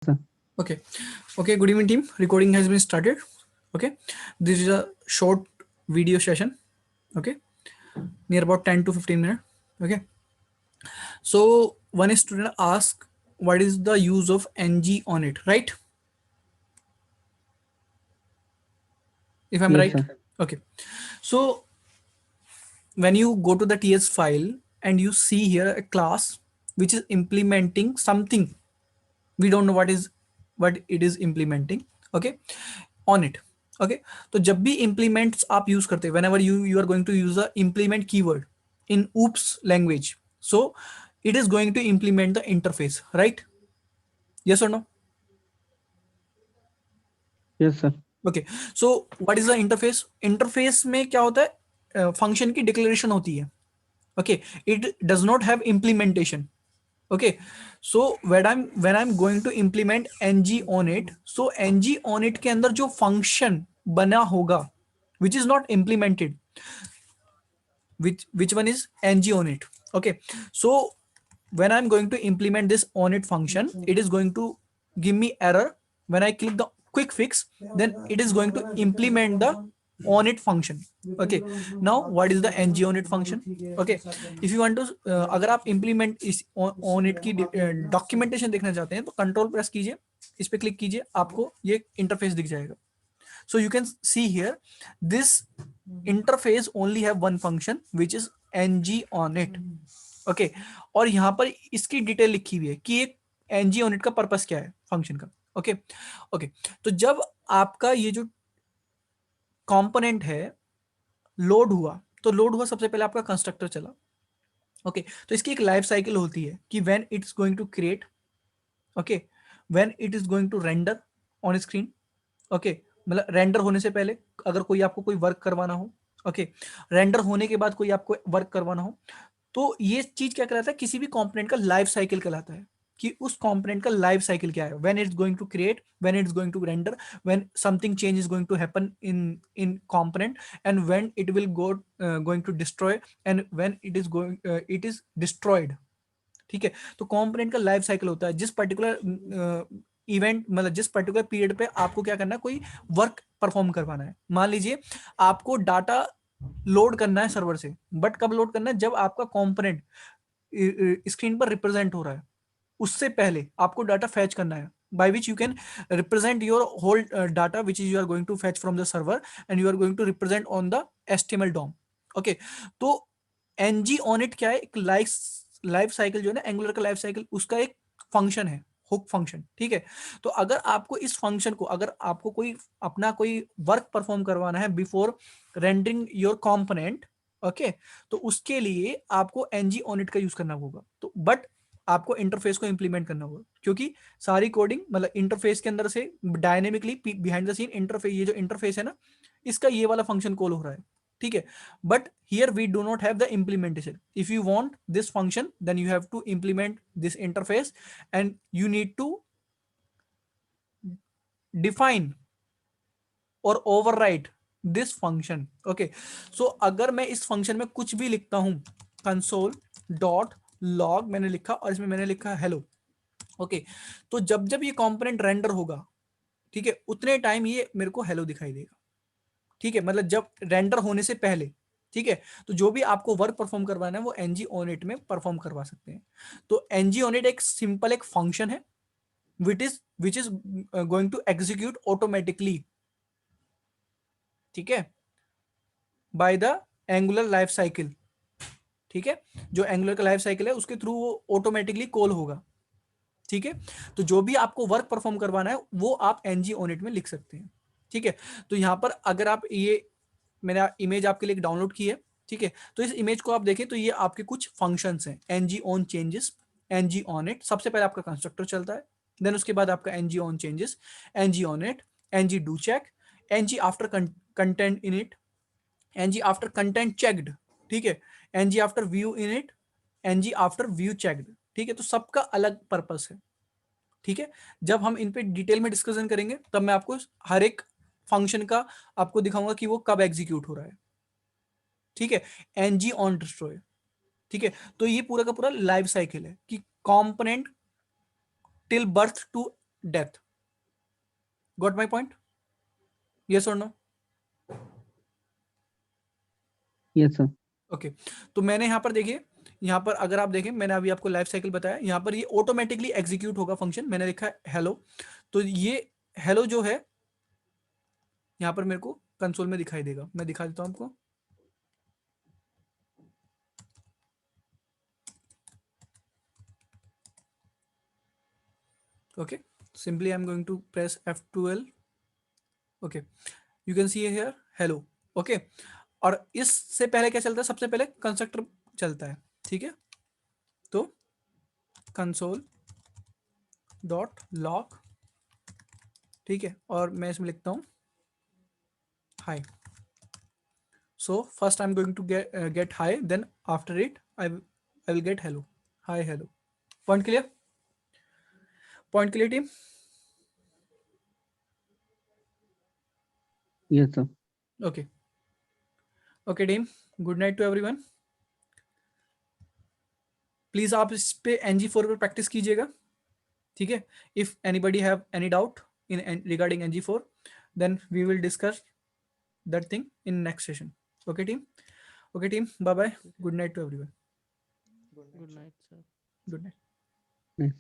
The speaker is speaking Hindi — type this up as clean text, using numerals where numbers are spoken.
sir. Okay. Okay. Good evening, team. Recording has been started. Okay. This is a short video session. Okay. Near about 10 to 15 minutes. Okay. So one student asked, what is the use of ng on it, right? If I'm Yes, right. sir. Okay. So when you go to the TS file and you see here a class which is implementing something, we don't know what it is implementing. Okay, on it. Okay, तो जब भी implements आप use करते हैं, whenever you are going to use the implement keyword in oops language, so it is going to implement the interface, right? Yes or no? Yes, sir. Okay, so what is the interface? Interface में क्या होता है? Function की declaration होती है. Okay, it does not have implementation. Okay, so when I'm going to implement ng on it, so ng on it के अंदर जो function बना होगा which is not implemented, which one is ng on it. Okay, so when I'm going to implement this on it function, it is going to give me error. When I click the quick fix, then it is going to implement the on it function. Okay, now what is the ng on it function? Okay, if you want to अगर आप implement इस on it की documentation देखना चाहते हैं तो control press कीजिए, इस पे क्लिक कीजिए, आपको ये इंटरफेस दिख जाएगा. So you can see here, this interface only have one function which is ng on it. Okay, और यहाँ पर इसकी डिटेल लिखी हुई है कि एक ng on it का पर्पस क्या है फंक्शन का. ओके ओके, तो जब आपका ये जो कंपोनेंट है लोड हुआ, तो लोड हुआ सबसे पहले आपका कंस्ट्रक्टर चला. ओके, तो इसकी एक लाइफ साइकिल होती है कि when it's going to create, okay, when it is going to render on screen. Okay, मतलब रेंडर होने से पहले अगर कोई आपको कोई वर्क करवाना हो, ओके, रेंडर होने के बाद कोई आपको वर्क करवाना हो, तो ये चीज क्या कहलाता है? किसी भी कंपोनेंट का लाइफ साइकिल कहलाता है कि उस कंपोनेंट का लाइफ साइकिल क्या है. When it's going to create, when it's going to render, when something change is going to happen in component, and when it will going to destroy, and when it is destroyed. ठीक है, तो कंपोनेंट का लाइफ साइकिल होता है. जिस पर्टिकुलर इवेंट, मतलब जिस पर्टिकुलर पीरियड पे आपको क्या करना है, कोई वर्क परफॉर्म करवाना है. मान लीजिए आपको डाटा लोड करना है सर्वर से, बट कब लोड करना है? जब आपका कंपोनेंट स्क्रीन पर रिप्रेजेंट हो रहा है, उससे पहले आपको डाटा फैच करना है, by which you can represent your whole data which is you are going to fetch from the server, and you are going to represent on the HTML DOM. okay, तो ng on it क्या है? एक लाइफ साइकिल जो है ना, एंगुलर का लाइफ साइकिल, उसका एक फंक्शन है, हुक फंक्शन. ठीक है, तो अगर आपको इस फंक्शन को, अगर आपको कोई अपना कोई वर्क परफॉर्म करवाना है before rendering your component, okay, तो उसके लिए आपको ng on it का यूज करना होगा. तो बट आपको इंटरफेस को इंप्लीमेंट करना होगा, क्योंकि सारी कोडिंग मतलब इंटरफेस के अंदर से dynamically behind the scene interface, ये जो इंटरफेस है ना, इसका ये वाला फंक्शन कॉल हो रहा है. ठीक है, but here we do not have the implementation. If you want this function, then you have to implement this interface, and you need to define और overwrite this function. Okay, so अगर मैं इस फंक्शन में कुछ भी लिखता हूं, कंसोल डॉट लॉग मैंने लिखा और इसमें मैंने लिखा हेलो. ओके, तो जब जब ये कंपोनेंट रेंडर होगा, ठीक है, उतने टाइम ये मेरे को हेलो दिखाई देगा. ठीक है, मतलब जब रेंडर होने से पहले. ठीक है, तो जो भी आपको वर्क परफॉर्म करवाना है वो ng on it में परफॉर्म करवा सकते हैं. तो ng on it एक सिंपल एक फंक्शन है which is going to execute automatically. ठीक है, by the angular life cycle. ठीक है, जो एंगुलर का लाइफ साइकिल है उसके थ्रू वो ऑटोमेटिकली कॉल होगा. ठीक है, तो जो भी आपको वर्क परफॉर्म करवाना है वो आप ng on it में लिख सकते हैं. ठीक है, तो यहां पर अगर आप ये, मैंने इमेज आपके लिए डाउनलोड की है. ठीक है, तो इस इमेज को आप देखें तो ये आपके कुछ फंक्शंस हैं. ng on changes, ng on it, सबसे पहले आपका कंस्ट्रक्टर चलता है, देन उसके बाद आपका ng on changes, ng on it, ng do check, ng after content in it, ng after content checked. ठीक है, ng after view in it, ng after view checked. ठीक है, तो सबका अलग पर्पस है. ठीक है, जब हम इन पे डिटेल में डिस्कशन करेंगे तब मैं आपको हर एक फंक्शन का आपको दिखाऊंगा कि वो कब एग्जीक्यूट हो रहा है. ठीक है, ng ऑन डिस्ट्रॉय. ठीक है, तो ये पूरा का पूरा लाइफ साइकिल है कि component till birth to death. Got my point? Yes or no? Yes, sir. Okay तो मैंने यहाँ पर देखिए, यहाँ पर अगर आप देखें, मैंने अभी आपको लाइफ साइकिल बताया, यहाँ पर ये ऑटोमेटिकली एग्जीक्यूट होगा फंक्शन, मैंने लिखा है हेलो, तो ये हेलो जो है यहाँ पर मेरे को कंसोल में दिखाई देगा। मैं दिखा देता हूँ आपको। Okay simply I am going to press F12। Okay you can see here hello. Okay और इससे पहले क्या चलता है, सबसे पहले कंस्ट्रक्टर चलता है, ठीक है। तो कंसोल डॉट लॉग, ठीक है, और मैं इसमें लिखता हूँ high. So first I'm going to get hi, then after it I will get hello. Hi hello. Point clear? Point clear team? Yes, sir. Okay. Okay team. Good night to everyone. Please आप इस पे NG4 पर प्रैक्टिस कीजिएगा, ठीक है। If anybody have any doubt in regarding NG4 then we will discuss that thing in next session. Okay team? Okay team, bye bye. Okay. Good night to everyone. Good night, sir. Good night. Nice.